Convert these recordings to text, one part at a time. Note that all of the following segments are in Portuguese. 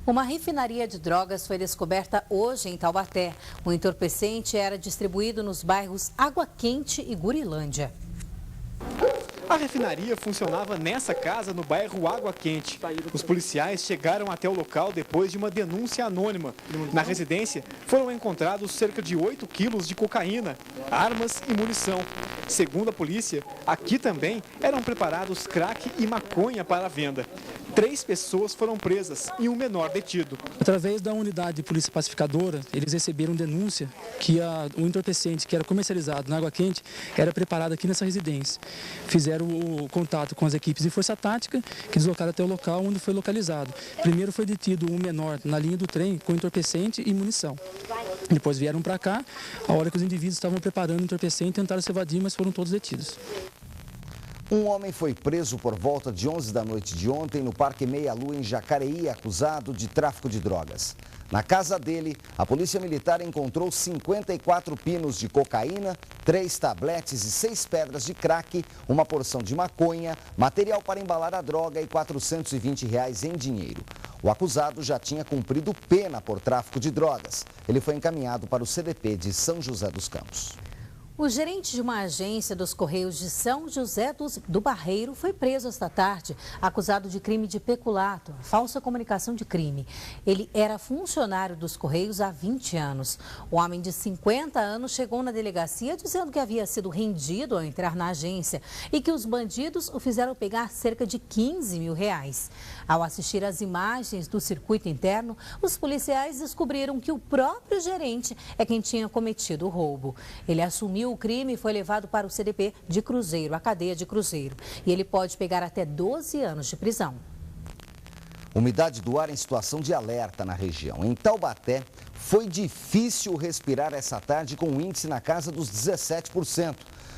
Uma refinaria de drogas foi descoberta hoje em Taubaté. O entorpecente era distribuído nos bairros Água Quente e Gurilândia. A refinaria funcionava nessa casa no bairro Água Quente. Os policiais chegaram até o local depois de uma denúncia anônima. Na residência foram encontrados cerca de 8 quilos de cocaína, armas e munição. Segundo a polícia, aqui também eram preparados crack e maconha para a venda. 3 pessoas foram presas e um menor detido. Através da unidade de polícia pacificadora, eles receberam denúncia que o entorpecente que era comercializado na Água Quente era preparado aqui nessa residência. Fizeram o contato com as equipes de força tática que deslocaram até o local onde foi localizado. Primeiro foi detido um menor na linha do trem com entorpecente e munição. Depois vieram para cá, a hora que os indivíduos estavam preparando o entorpecente, tentaram se evadir, mas foram todos detidos. Um homem foi preso por volta de 11 da noite de ontem no Parque Meia Lua, em Jacareí, acusado de tráfico de drogas. Na casa dele, a polícia militar encontrou 54 pinos de cocaína, 3 tabletes e 6 pedras de crack, uma porção de maconha, material para embalar a droga e R$ 420 em dinheiro. O acusado já tinha cumprido pena por tráfico de drogas. Ele foi encaminhado para o CDP de São José dos Campos. O gerente de uma agência dos Correios de São José do Barreiro foi preso esta tarde, acusado de crime de peculato, falsa comunicação de crime. Ele era funcionário dos Correios há 20 anos. O homem de 50 anos chegou na delegacia dizendo que havia sido rendido ao entrar na agência e que os bandidos o fizeram pegar cerca de R$15 mil. Ao assistir às imagens do circuito interno, os policiais descobriram que o próprio gerente é quem tinha cometido o roubo. Ele assumiu o crime e foi levado para o CDP de Cruzeiro, a cadeia de Cruzeiro. E ele pode pegar até 12 anos de prisão. Umidade do ar em situação de alerta na região. Em Taubaté, foi difícil respirar essa tarde com um índice na casa dos 17%.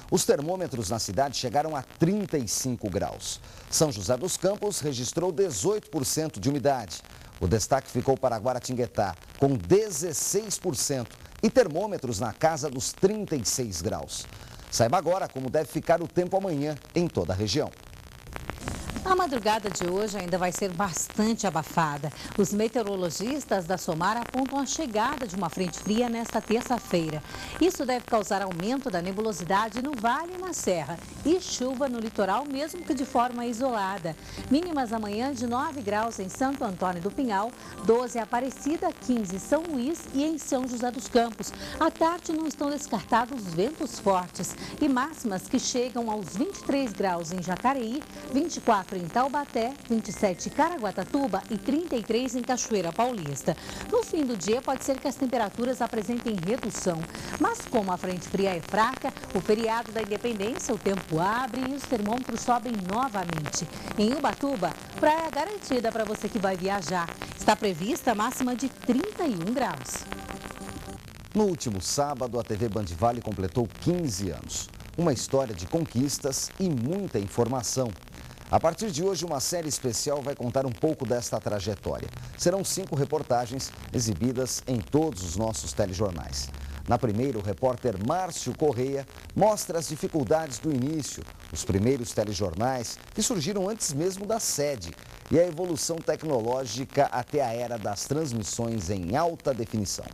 Os termômetros na cidade chegaram a 35 graus. São José dos Campos registrou 18% de umidade. O destaque ficou para Guaratinguetá, com 16%. E termômetros na casa dos 36 graus. Saiba agora como deve ficar o tempo amanhã em toda a região. A madrugada de hoje ainda vai ser bastante abafada. Os meteorologistas da SOMAR apontam a chegada de uma frente fria nesta terça-feira. Isso deve causar aumento da nebulosidade no vale e na serra e chuva no litoral, mesmo que de forma isolada. Mínimas amanhã de 9 graus em Santo Antônio do Pinhal, 12 em Aparecida, 15 em São Luís e em São José dos Campos. À tarde não estão descartados ventos fortes e máximas que chegam aos 23 graus em Jacareí, 24 em Taubaté, 27 em Caraguatatuba e 33 em Cachoeira Paulista. No fim do dia, pode ser que as temperaturas apresentem redução. Mas como a frente fria é fraca, o feriado da Independência, o tempo abre e os termômetros sobem novamente. Em Ubatuba, praia garantida para você que vai viajar. Está prevista a máxima de 31 graus. No último sábado, a TV Band Vale completou 15 anos. Uma história de conquistas e muita informação. A partir de hoje, uma série especial vai contar um pouco desta trajetória. Serão 5 reportagens exibidas em todos os nossos telejornais. Na primeira, o repórter Márcio Correia mostra as dificuldades do início, os primeiros telejornais que surgiram antes mesmo da sede e a evolução tecnológica até a era das transmissões em alta definição.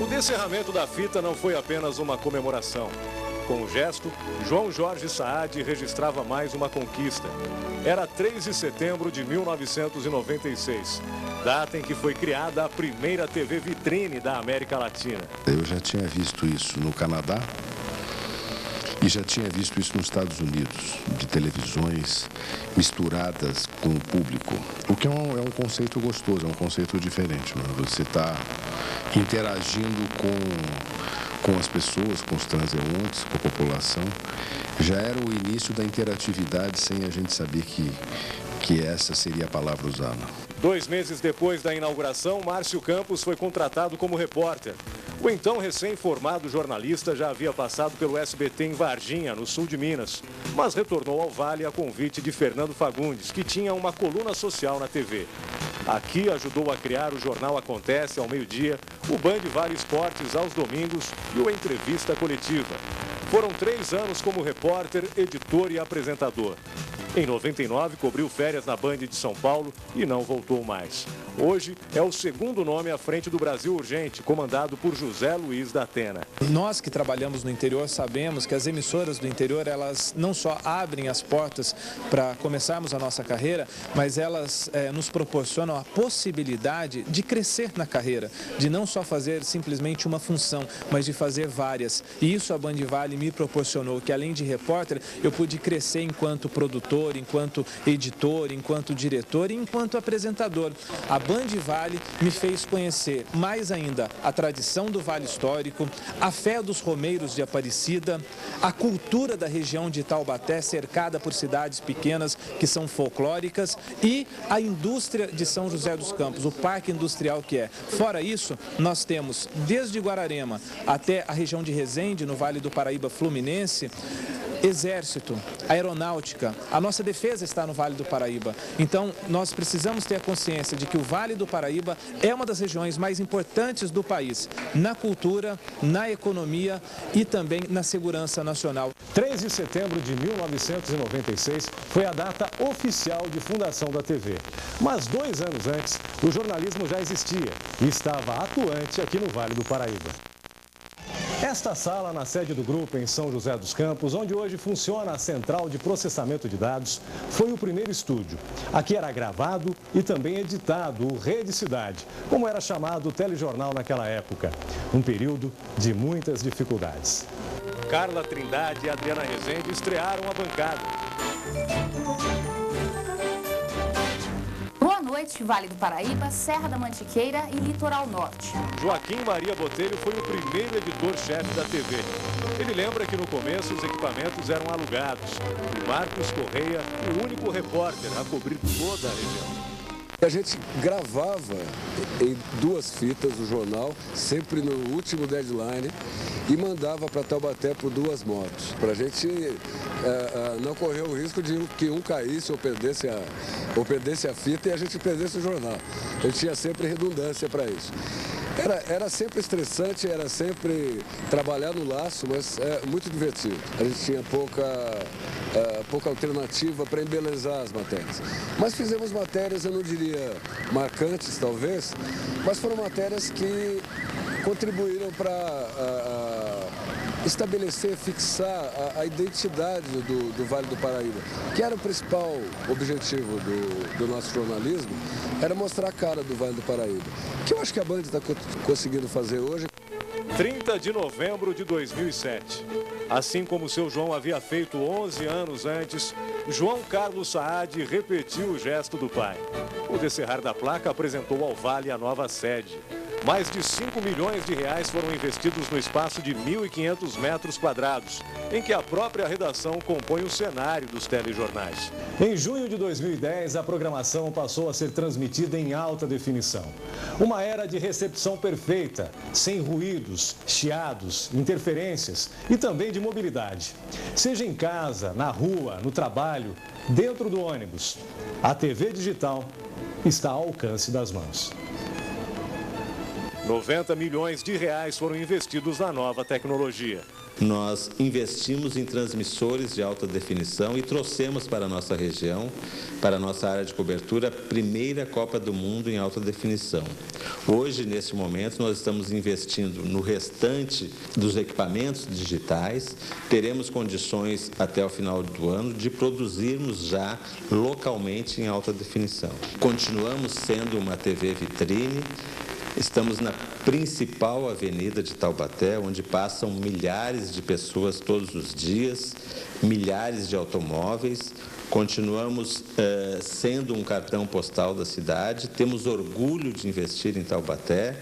O encerramento da fita não foi apenas uma comemoração. Com o gesto, João Jorge Saad registrava mais uma conquista. Era 3 de setembro de 1996, data em que foi criada a primeira TV vitrine da América Latina. Eu já tinha visto isso no Canadá e já tinha visto isso nos Estados Unidos, de televisões misturadas com o público. O que é um conceito gostoso, é um conceito diferente, né? Você está interagindo com as pessoas, com os transeuntes, com a população. Já era o início da interatividade sem a gente saber que essa seria a palavra usada. 2 meses depois da inauguração, Márcio Campos foi contratado como repórter. O então recém-formado jornalista já havia passado pelo SBT em Varginha, no sul de Minas, mas retornou ao Vale a convite de Fernando Fagundes, que tinha uma coluna social na TV. Aqui ajudou a criar o Jornal Acontece ao meio-dia, o Band Vale Esportes aos domingos e o Entrevista Coletiva. Foram 3 anos como repórter, editor e apresentador. Em 99, cobriu férias na Band de São Paulo e não voltou mais. Hoje é o segundo nome à frente do Brasil Urgente, comandado por José Luiz da Atena. Nós que trabalhamos no interior sabemos que as emissoras do interior, elas não só abrem as portas para começarmos a nossa carreira, mas elas nos proporcionam a possibilidade de crescer na carreira, de não só fazer simplesmente uma função, mas de fazer várias. E isso a Band Vale me proporcionou, que além de repórter, eu pude crescer enquanto produtor, enquanto editor, enquanto diretor e enquanto apresentador. A Band Vale me fez conhecer mais ainda a tradição do Vale Histórico, a fé dos romeiros de Aparecida, a cultura da região de Taubaté, cercada por cidades pequenas que são folclóricas, e a indústria de São José dos Campos, o parque industrial que é. Fora isso, nós temos desde Guararema até a região de Resende, no Vale do Paraíba Fluminense, Exército, aeronáutica, a nossa defesa está no Vale do Paraíba. Então, nós precisamos ter a consciência de que o Vale do Paraíba é uma das regiões mais importantes do país, na cultura, na economia e também na segurança nacional. 3 de setembro de 1996 foi a data oficial de fundação da TV. Mas 2 anos antes, o jornalismo já existia e estava atuante aqui no Vale do Paraíba. Esta sala, na sede do grupo em São José dos Campos, onde hoje funciona a central de processamento de dados, foi o primeiro estúdio. Aqui era gravado e também editado o Rede Cidade, como era chamado o telejornal naquela época. Um período de muitas dificuldades. Carla Trindade e Adriana Rezende estrearam a bancada. Boa noite, Vale do Paraíba, Serra da Mantiqueira e Litoral Norte. Joaquim Maria Botelho foi o primeiro editor-chefe da TV. Ele lembra que no começo os equipamentos eram alugados. E Marcos Correia, o único repórter a cobrir toda a região. A gente gravava em 2 fitas o jornal, sempre no último deadline, e mandava para Taubaté por 2 motos, para a gente não correr o risco de que um caísse ou perdesse a fita e a gente perdesse o jornal. A gente tinha sempre redundância para isso. Era sempre estressante, era sempre trabalhar no laço, mas é muito divertido. A gente tinha pouca alternativa para embelezar as matérias. Mas fizemos matérias, eu não diria marcantes talvez, mas foram matérias que contribuíram para estabelecer, fixar a identidade do Vale do Paraíba, que era o principal objetivo do nosso jornalismo, era mostrar a cara do Vale do Paraíba, que eu acho que a Band está conseguindo fazer hoje. 30 de novembro de 2007. Assim como seu João havia feito 11 anos antes, João Carlos Saad repetiu o gesto do pai. O descerrar da placa apresentou ao Vale a nova sede. Mais de 5 milhões de reais foram investidos no espaço de 1.500 metros quadrados, em que a própria redação compõe o cenário dos telejornais. Em junho de 2010, a programação passou a ser transmitida em alta definição. Uma era de recepção perfeita, sem ruídos, chiados, interferências e também de mobilidade. Seja em casa, na rua, no trabalho, dentro do ônibus, a TV digital está ao alcance das mãos. 90 milhões de reais foram investidos na nova tecnologia. Nós investimos em transmissores de alta definição e trouxemos para a nossa região, para a nossa área de cobertura, a primeira Copa do Mundo em alta definição. Hoje, nesse momento, nós estamos investindo no restante dos equipamentos digitais. Teremos condições até o final do ano de produzirmos já localmente em alta definição. Continuamos sendo uma TV vitrine. Estamos na principal avenida de Taubaté, onde passam milhares de pessoas todos os dias, milhares de automóveis. Continuamos sendo um cartão postal da cidade, temos orgulho de investir em Taubaté.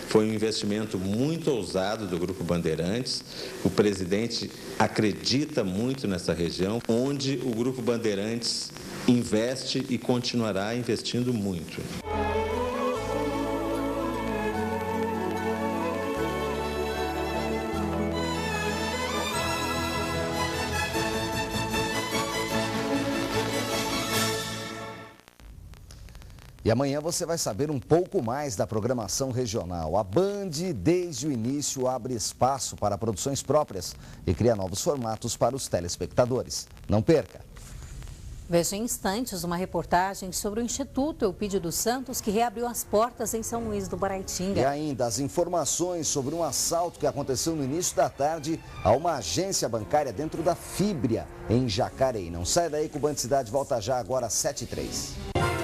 Foi um investimento muito ousado do Grupo Bandeirantes. O presidente acredita muito nessa região, onde o Grupo Bandeirantes investe e continuará investindo muito. E amanhã você vai saber um pouco mais da programação regional. A Band, desde o início, abre espaço para produções próprias e cria novos formatos para os telespectadores. Não perca! Veja em instantes uma reportagem sobre o Instituto Eupídio dos Santos, que reabriu as portas em São Luís do Paraitinga. E ainda as informações sobre um assalto que aconteceu no início da tarde a uma agência bancária dentro da Fíbria, em Jacareí. Não sai daí que o Band Cidade volta já agora às 7h03.